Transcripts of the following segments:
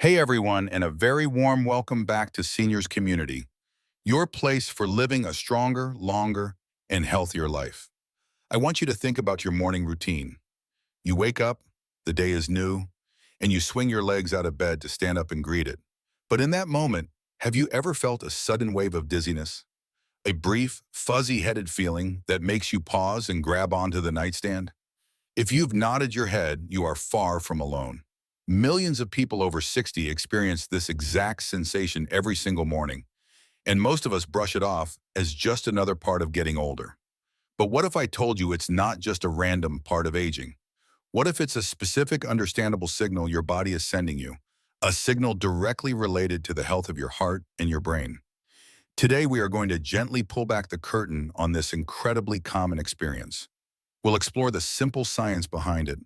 Hey everyone, and a very warm welcome back to Seniors Community, your place for living a stronger, longer, and healthier life. I want you to think about your morning routine. You wake up, the day is new, and you swing your legs out of bed to stand up and greet it. But in that moment, have you ever felt a sudden wave of dizziness? A brief, fuzzy-headed feeling that makes you pause and grab onto the nightstand? If you've nodded your head, you are far from alone. Millions of people over 60 experience this exact sensation every single morning, and most of us brush it off as just another part of getting older. But what if I told you it's not just a random part of aging? What if it's a specific, understandable signal your body is sending you? A signal directly related to the health of your heart and your brain. Today, we are going to gently pull back the curtain on this incredibly common experience. We'll explore the simple science behind it,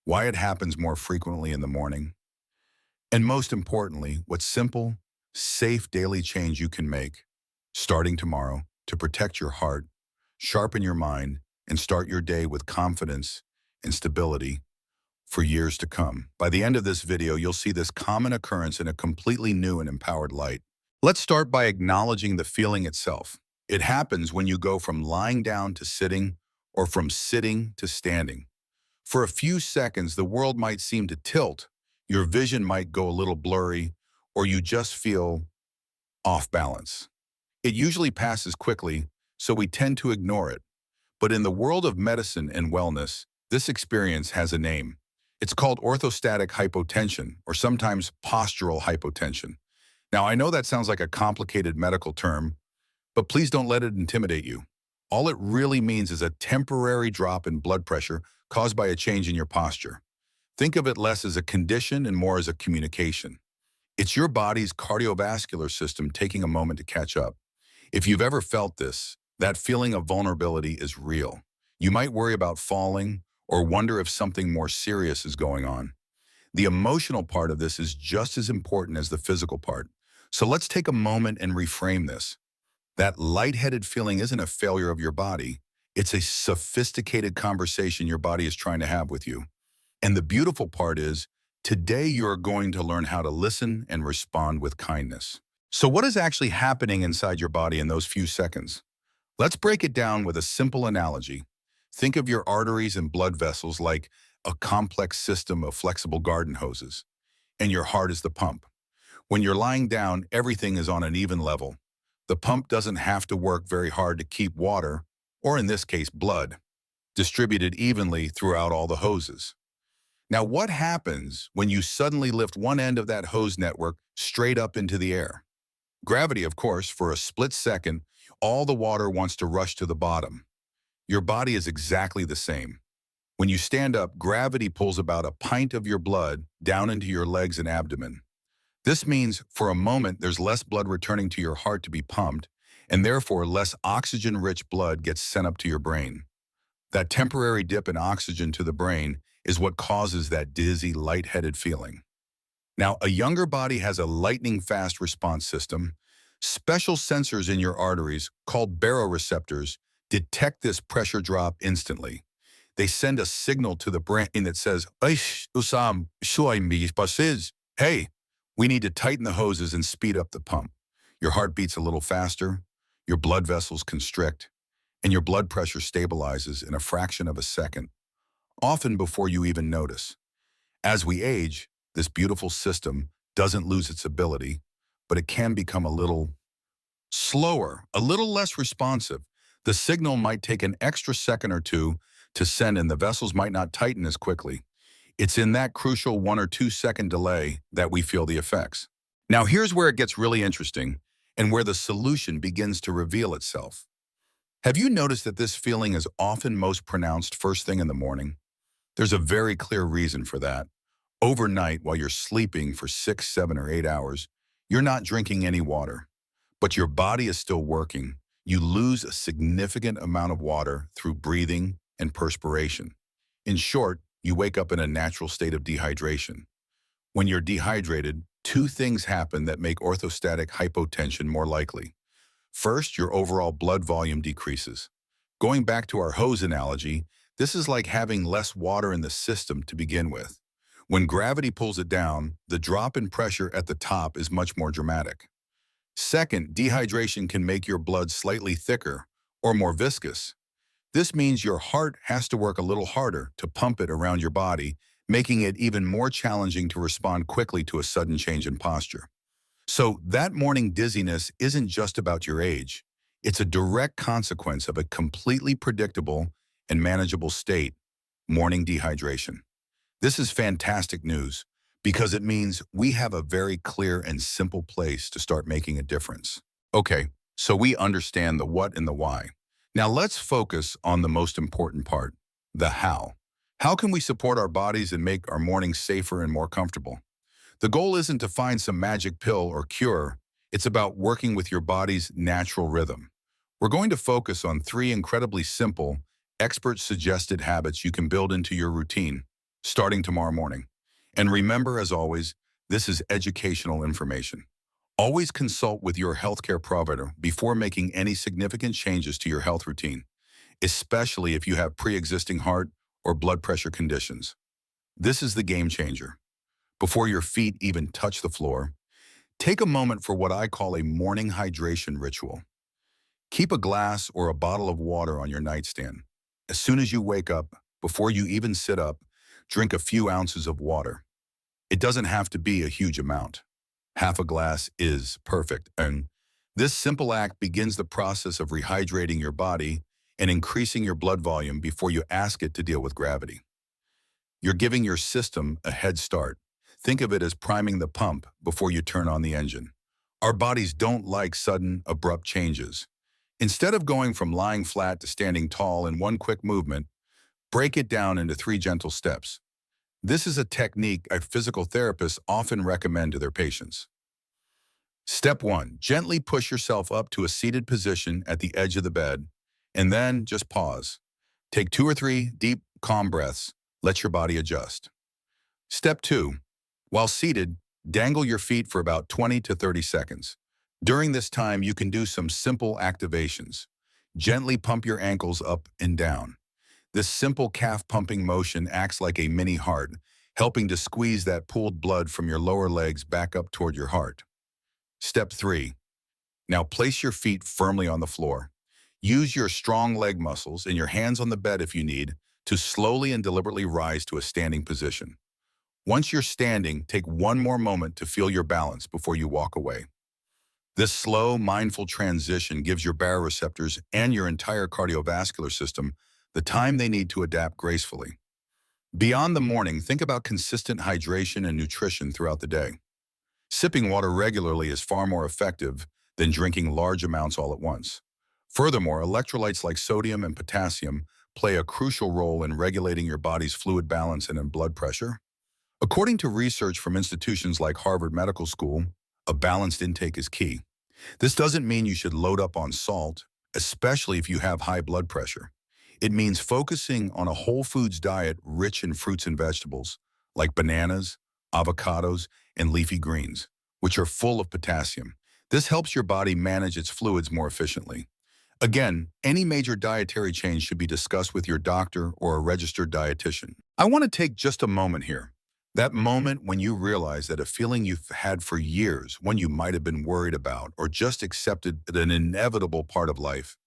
why it happens more frequently in the morning, and most importantly, what simple, safe daily change you can make starting tomorrow to protect your heart, sharpen your mind, and start your day with confidence and stability for years to come. By the end of this video, you'll see this common occurrence in a completely new and empowered light. Let's start by acknowledging the feeling itself. It happens when you go from lying down to sitting or from sitting to standing. For a few seconds, the world might seem to tilt, your vision might go a little blurry, or you just feel off balance. It usually passes quickly, so we tend to ignore it. But in the world of medicine and wellness, this experience has a name. It's called orthostatic hypotension, or sometimes postural hypotension. Now, I know that sounds like a complicated medical term, but please don't let it intimidate you. All it really means is a temporary drop in blood pressure caused by a change in your posture. Think of it less as a condition and more as a communication. It's your body's cardiovascular system taking a moment to catch up. If you've ever felt this, that feeling of vulnerability is real. You might worry about falling or wonder if something more serious is going on. The emotional part of this is just as important as the physical part. So let's take a moment and reframe this. That lightheaded feeling isn't a failure of your body. It's a sophisticated conversation your body is trying to have with you. And the beautiful part is, today you're going to learn how to listen and respond with kindness. So what is actually happening inside your body in those few seconds? Let's break it down with a simple analogy. Think of your arteries and blood vessels like a complex system of flexible garden hoses, and your heart is the pump. When you're lying down, everything is on an even level. The pump doesn't have to work very hard to keep water, or in this case blood, distributed evenly throughout all the hoses. Now, what happens when you suddenly lift one end of that hose network straight up into the air? Gravity, of course. For a split second, all the water wants to rush to the bottom. Your body is exactly the same. When you stand up, gravity pulls about a pint of your blood down into your legs and abdomen. This means for a moment there's less blood returning to your heart to be pumped, and therefore less oxygen-rich blood gets sent up to your brain. That temporary dip in oxygen to the brain is what causes that dizzy, lightheaded feeling. Now, a younger body has a lightning-fast response system. Special sensors in your arteries, called baroreceptors, detect this pressure drop instantly. They send a signal to the brain that says, hey, we need to tighten the hoses and speed up the pump. Your heart beats a little faster, your blood vessels constrict, and your blood pressure stabilizes in a fraction of a second, often before you even notice. As we age, this beautiful system doesn't lose its ability, but it can become a little slower, a little less responsive. The signal might take an extra second or two to send, and the vessels might not tighten as quickly. It's in that crucial 1 or 2 second delay that we feel the effects. Now here's where it gets really interesting and where the solution begins to reveal itself. Have you noticed that this feeling is often most pronounced first thing in the morning? There's a very clear reason for that. Overnight, while you're sleeping for 6, 7, or 8 hours, you're not drinking any water, but your body is still working. You lose a significant amount of water through breathing and perspiration. In short, you wake up in a natural state of dehydration. When you're dehydrated, two things happen that make orthostatic hypotension more likely. First, your overall blood volume decreases. Going back to our hose analogy, this is like having less water in the system to begin with. When gravity pulls it down, the drop in pressure at the top is much more dramatic. Second, dehydration can make your blood slightly thicker or more viscous. This means your heart has to work a little harder to pump it around your body, making it even more challenging to respond quickly to a sudden change in posture. So that morning dizziness isn't just about your age. It's a direct consequence of a completely predictable and manageable state, morning dehydration. This is fantastic news because it means we have a very clear and simple place to start making a difference. Okay, so we understand the what and the why. Now let's focus on the most important part, the how. How can we support our bodies and make our mornings safer and more comfortable? The goal isn't to find some magic pill or cure. It's about working with your body's natural rhythm. We're going to focus on three incredibly simple, expert-suggested habits you can build into your routine, starting tomorrow morning. And remember, as always, this is educational information. Always consult with your healthcare provider before making any significant changes to your health routine, especially if you have pre-existing heart or blood pressure conditions. This is the game changer. Before your feet even touch the floor, take a moment for what I call a morning hydration ritual. Keep a glass or a bottle of water on your nightstand. As soon as you wake up, before you even sit up, drink a few ounces of water. It doesn't have to be a huge amount. Half a glass is perfect, and this simple act begins the process of rehydrating your body and increasing your blood volume before you ask it to deal with gravity. You're giving your system a head start. Think of it as priming the pump before you turn on the engine. Our bodies don't like sudden, abrupt changes. Instead of going from lying flat to standing tall in one quick movement, break it down into three gentle steps. This is a technique physical therapists often recommend to their patients. Step 1. Gently push yourself up to a seated position at the edge of the bed, and then just pause. Take 2 or 3 deep, calm breaths. Let your body adjust. Step 2. While seated, dangle your feet for about 20 to 30 seconds. During this time, you can do some simple activations. Gently pump your ankles up and down. This simple calf pumping motion acts like a mini heart, helping to squeeze that pooled blood from your lower legs back up toward your heart. Step 3. Now place your feet firmly on the floor. Use your strong leg muscles and your hands on the bed if you need to slowly and deliberately rise to a standing position. Once you're standing, take one more moment to feel your balance before you walk away. This slow, mindful transition gives your baroreceptors and your entire cardiovascular system the time they need to adapt gracefully. Beyond the morning, think about consistent hydration and nutrition throughout the day. Sipping water regularly is far more effective than drinking large amounts all at once. Furthermore, electrolytes like sodium and potassium play a crucial role in regulating your body's fluid balance and in blood pressure. According to research from institutions like Harvard Medical School, a balanced intake is key. This doesn't mean you should load up on salt, especially if you have high blood pressure. It means focusing on a whole foods diet rich in fruits and vegetables, like bananas, avocados, and leafy greens, which are full of potassium. This helps your body manage its fluids more efficiently. Again, any major dietary change should be discussed with your doctor or a registered dietitian. I want to take just a moment here. That moment when you realize that a feeling you've had for years, one you might have been worried about, or just accepted as an inevitable part of life,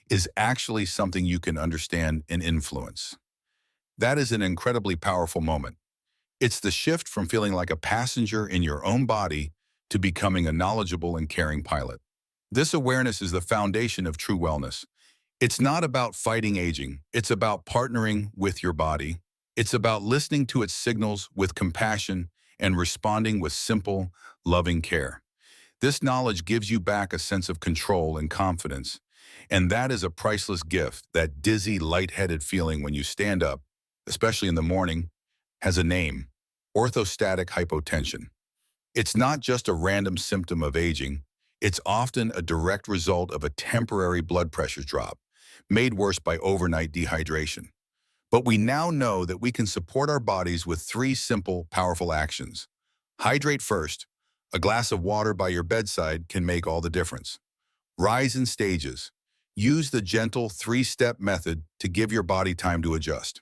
is actually something you can understand and influence. That is an incredibly powerful moment. It's the shift from feeling like a passenger in your own body to becoming a knowledgeable and caring pilot. This awareness is the foundation of true wellness. It's not about fighting aging. It's about partnering with your body. It's about listening to its signals with compassion and responding with simple, loving care. This knowledge gives you back a sense of control and confidence, and that is a priceless gift. That dizzy, lightheaded feeling when you stand up, especially in the morning, has a name: orthostatic hypotension. It's not just a random symptom of aging. It's often a direct result of a temporary blood pressure drop, made worse by overnight dehydration. But we now know that we can support our bodies with 3 simple, powerful actions. Hydrate first. A glass of water by your bedside can make all the difference. Rise in stages. Use the gentle 3-step method to give your body time to adjust.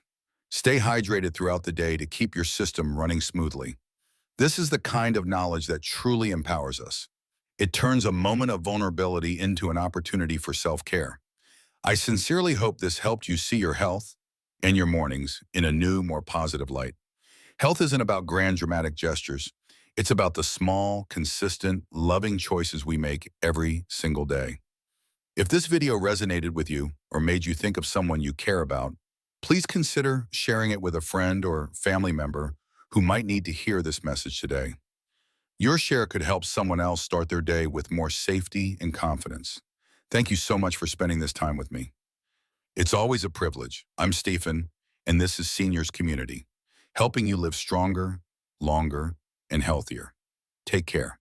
Stay hydrated throughout the day to keep your system running smoothly. This is the kind of knowledge that truly empowers us. It turns a moment of vulnerability into an opportunity for self-care. I sincerely hope this helped you see your health and your mornings in a new, more positive light. Health isn't about grand dramatic gestures. It's about the small, consistent, loving choices we make every single day. If this video resonated with you or made you think of someone you care about, please consider sharing it with a friend or family member who might need to hear this message today. Your share could help someone else start their day with more safety and confidence. Thank you so much for spending this time with me. It's always a privilege. I'm Stephen, and this is Seniors Community, helping you live stronger, longer, and healthier. Take care.